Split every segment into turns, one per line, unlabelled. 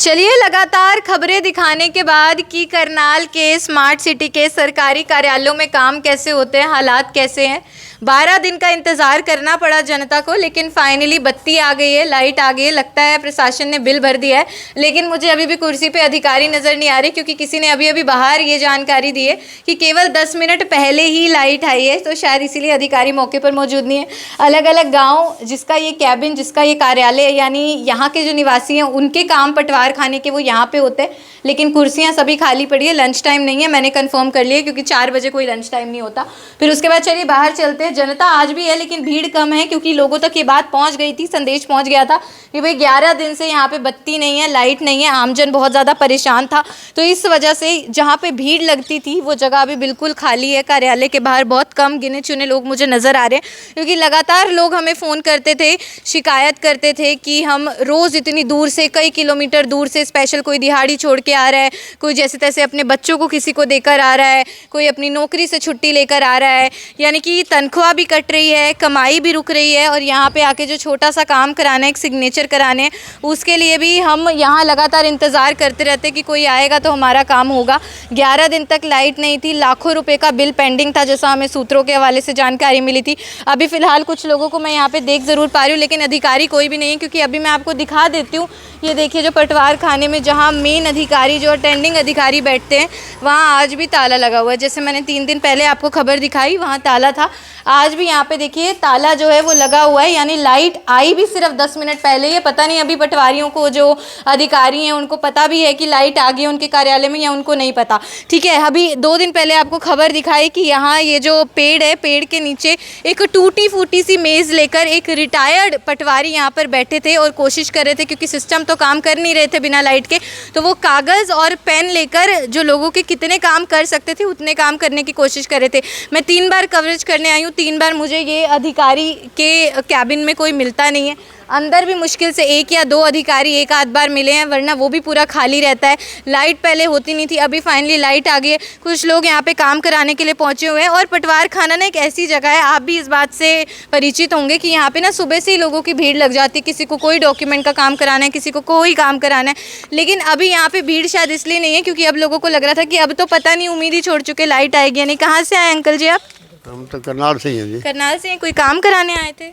चलिए, लगातार खबरें दिखाने के बाद कि करनाल के स्मार्ट सिटी के सरकारी कार्यालयों में काम कैसे होते हैं, हालात कैसे हैं। 12 दिन का इंतज़ार करना पड़ा जनता को, लेकिन फाइनली बत्ती आ गई है, लाइट आ गई है। लगता है प्रशासन ने बिल भर दिया है, लेकिन मुझे अभी भी कुर्सी पे अधिकारी नज़र नहीं आ रही, क्योंकि किसी ने अभी बाहर ये जानकारी दी है कि केवल 10 मिनट पहले ही लाइट आई है, तो शायद इसीलिए अधिकारी मौके पर मौजूद नहीं है। अलग अलग गाँव जिसका ये कैबिन, जिसका ये कार्यालय, यानी यहाँ के जो निवासी हैं उनके काम पटवार खाने के वो यहाँ पे होते हैं, लेकिन कुर्सियाँ सभी खाली पड़ी है। लंच टाइम नहीं है, मैंने कंफर्म कर लिया, क्योंकि 4 बजे कोई लंच टाइम नहीं होता। फिर उसके बाद चलिए बाहर चलते हैं। जनता आज भी है, लेकिन भीड़ कम है, क्योंकि लोगों तक ये बात पहुँच गई थी, संदेश पहुँच गया था कि भाई 11 दिन से यहाँ पे बत्ती नहीं है, लाइट नहीं है, आमजन बहुत ज़्यादा परेशान था। तो इस वजह से जहाँ पे भीड़ लगती थी वो जगह अभी बिल्कुल खाली है। कार्यालय के बाहर बहुत कम गिने चुने लोग मुझे नज़र आ रहे हैं, क्योंकि लगातार लोग हमें फ़ोन करते थे, शिकायत करते थे कि हम रोज़ इतनी दूर से, कई किलोमीटर दूर से स्पेशल कोई दिहाड़ी छोड़ के आ रहा है, कोई जैसे तैसे अपने बच्चों को किसी को देकर आ रहा है, कोई अपनी नौकरी से छुट्टी लेकर आ रहा है, यानी कि तनख्वाह भी कट रही है, कमाई भी रुक रही है, और यहाँ पे आके जो छोटा सा काम कराना है, एक सिग्नेचर कराने हैं, उसके लिए भी हम यहाँ लगातार इंतज़ार करते रहते कि कोई आएगा तो हमारा काम होगा। 11 दिन तक लाइट नहीं थी, लाखों रुपए का बिल पेंडिंग था, जैसा हमें सूत्रों के हवाले से जानकारी मिली थी। अभी फ़िलहाल कुछ लोगों को मैं यहाँ पे देख ज़रूर पा रही हूँ, लेकिन अधिकारी कोई भी नहीं है, क्योंकि अभी मैं आपको दिखा देती हूँ। ये देखिए, जो पटवार खाने में जहाँ मेन अधिकारी, जो अटेंडिंग अधिकारी बैठते हैं, वहाँ आज भी ताला लगा हुआ है। जैसे मैंने 3 दिन पहले आपको खबर दिखाई, वहाँ ताला था, आज भी यहाँ पे देखिए ताला जो है वो लगा हुआ है, यानी लाइट आई भी सिर्फ 10 मिनट पहले ही है। पता नहीं अभी पटवारियों को, जो अधिकारी हैं, उनको पता भी है कि लाइट आ गई है उनके कार्यालय में, या उनको नहीं पता। ठीक है, अभी 2 दिन पहले आपको खबर दिखाई कि यहाँ ये जो पेड़ है, पेड़ के नीचे एक टूटी फूटी सी मेज़ लेकर एक रिटायर्ड पटवारी यहाँ पर बैठे थे और कोशिश कर रहे थे, क्योंकि सिस्टम तो काम कर नहीं रहे थे बिना लाइट के, तो वो कागज़ और पेन लेकर जो लोगों के कितने काम कर सकते थे उतने काम करने की कोशिश कर रहे थे। मैं 3 बार कवरेज करने आई हूँ, 3 बार मुझे ये अधिकारी के कैबिन में कोई मिलता नहीं है। अंदर भी मुश्किल से 1 या 2 अधिकारी एक आध बार मिले हैं, वरना वो भी पूरा खाली रहता है। लाइट पहले होती नहीं थी, अभी फाइनली लाइट आ गई है। कुछ लोग यहाँ पे काम कराने के लिए पहुँचे हुए हैं। और पटवार खाना ना एक ऐसी जगह है, आप भी इस बात से परिचित होंगे कि यहाँ पे ना सुबह से ही लोगों की भीड़ लग जाती है। किसी को कोई डॉक्यूमेंट का काम कराना है, किसी को कोई काम कराना है, लेकिन अभी यहाँ पे भीड़ शायद इसलिए नहीं है क्योंकि अब लोगों को लग रहा था कि अब तो पता नहीं, उम्मीद ही छोड़ चुके लाइट आएगी। यानी कहाँ से आए अंकल जी आप?
हम तो करनाल से ही हैं जी।
करनाल से? कोई काम कराने आए थे?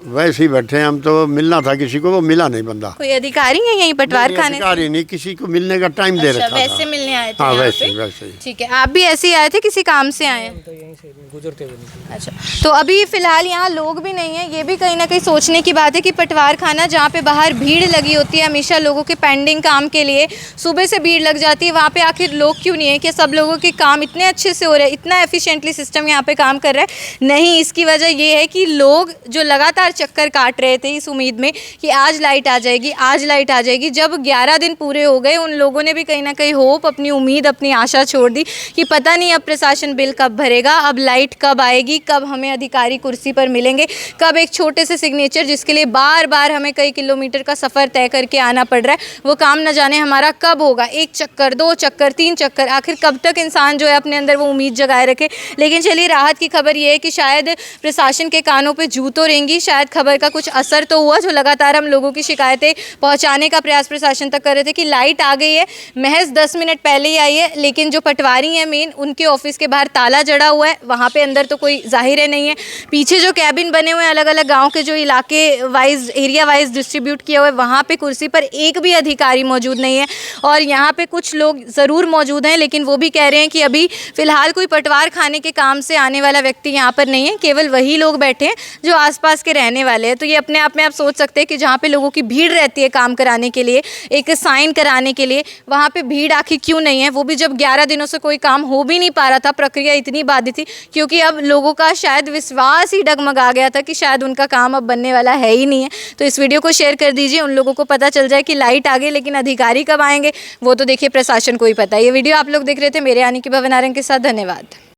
वैसे ही बैठे हैं हम तो। मिलना था किसी को, वो मिला नहीं बंदा।
कोई अधिकारी है यहीं पटवार खाने?
अधिकारी नहीं, किसी को मिलने का टाइम दे रखा था।
वैसे मिलने आए थे?
हाँ,
यहाँ
वैसे
पे?
वैसे ही।
ठीक है, आप भी ऐसे ही आए थे, किसी काम से आए हैं?
तो यहीं से गुजरते हुए निकले।
अच्छा, तो अभी फिलहाल यहाँ लोग भी नहीं है। ये भी कहीं ना कहीं सोचने की बात है कि पटवार खाना, जहाँ पे बाहर भीड़ लगी होती है हमेशा लोगों के पेंडिंग काम के लिए, सुबह से भीड़ लग जाती है, वहाँ पे आखिर लोग क्यों नहीं है? कि सब लोगों के काम इतने अच्छे से हो रहे हैं, इतना एफिशिएंटली सिस्टम यहाँ पे काम कर रहा है? नहीं, इसकी वजह ये है कि लोग जो लगातार चक्कर काट रहे थे इस उम्मीद में कि आज लाइट आ जाएगी, आज लाइट आ जाएगी, जब 11 दिन पूरे हो गए, उन लोगों ने भी कहीं ना कहीं होप, अपनी उम्मीद, अपनी आशा छोड़ दी कि पता नहीं अब प्रशासन बिल कब भरेगा, अब लाइट कब आएगी, कब हमें अधिकारी कुर्सी पर मिलेंगे, कब एक छोटे से सिग्नेचर जिसके लिए बार बार हमें कई किलोमीटर का सफ़र तय करके आना पड़ रहा है, वो काम न जाने हमारा कब होगा। 1 चक्कर, 2 चक्कर, 3 चक्कर, आखिर कब तक इंसान जो है अपने अंदर वो उम्मीद जगाए रखे। लेकिन चलिए, राहत की खबर ये है कि शायद प्रशासन के कानों पे जू तो रहेंगी, शायद खबर का कुछ असर तो हुआ। जो लगातार हम लोगों की शिकायतें पहुंचाने का प्रयास प्रशासन तक कर रहे थे कि लाइट आ गई है, महज 10 मिनट पहले ही आई है, लेकिन जो पटवारी हैं मेन, उनके ऑफिस के बाहर ताला जड़ा हुआ है, वहाँ पे अंदर तो कोई जाहिर है नहीं है। पीछे जो कैबिन बने हुए हैं, अलग अलग गाँव के जो इलाके वाइज, एरिया वाइज डिस्ट्रीब्यूट किया हुआ है, वहाँ पर कुर्सी पर एक भी अधिकारी मौजूद नहीं है। और यहाँ पर कुछ लोग ज़रूर मौजूद हैं, लेकिन वो भी कह रहे हैं कि अभी फ़िलहाल कोई पटवार खाने के काम से आने वाला व्यक्ति यहाँ पर नहीं है, केवल वही लोग बैठे हैं जो आसपास के रहने वाले हैं। तो ये अपने आप में आप सोच सकते हैं कि जहाँ पे लोगों की भीड़ रहती है काम कराने के लिए, एक साइन कराने के लिए, वहाँ पे भीड़ आखिर क्यों नहीं है? वो भी जब 11 दिनों से कोई काम हो भी नहीं पा रहा था, प्रक्रिया इतनी बाधित थी, क्योंकि अब लोगों का शायद विश्वास ही डगमगा गया था कि शायद उनका काम अब बनने वाला है ही नहीं है। तो इस वीडियो को शेयर कर दीजिए, उन लोगों को पता चल जाए कि लाइट आ गई, लेकिन अधिकारी कब आएंगे वो तो देखिए प्रशासन को ही पता है। ये वीडियो आप लोग देख रहे थे मेरे यानी कि भवन आरंग के साथ। धन्यवाद।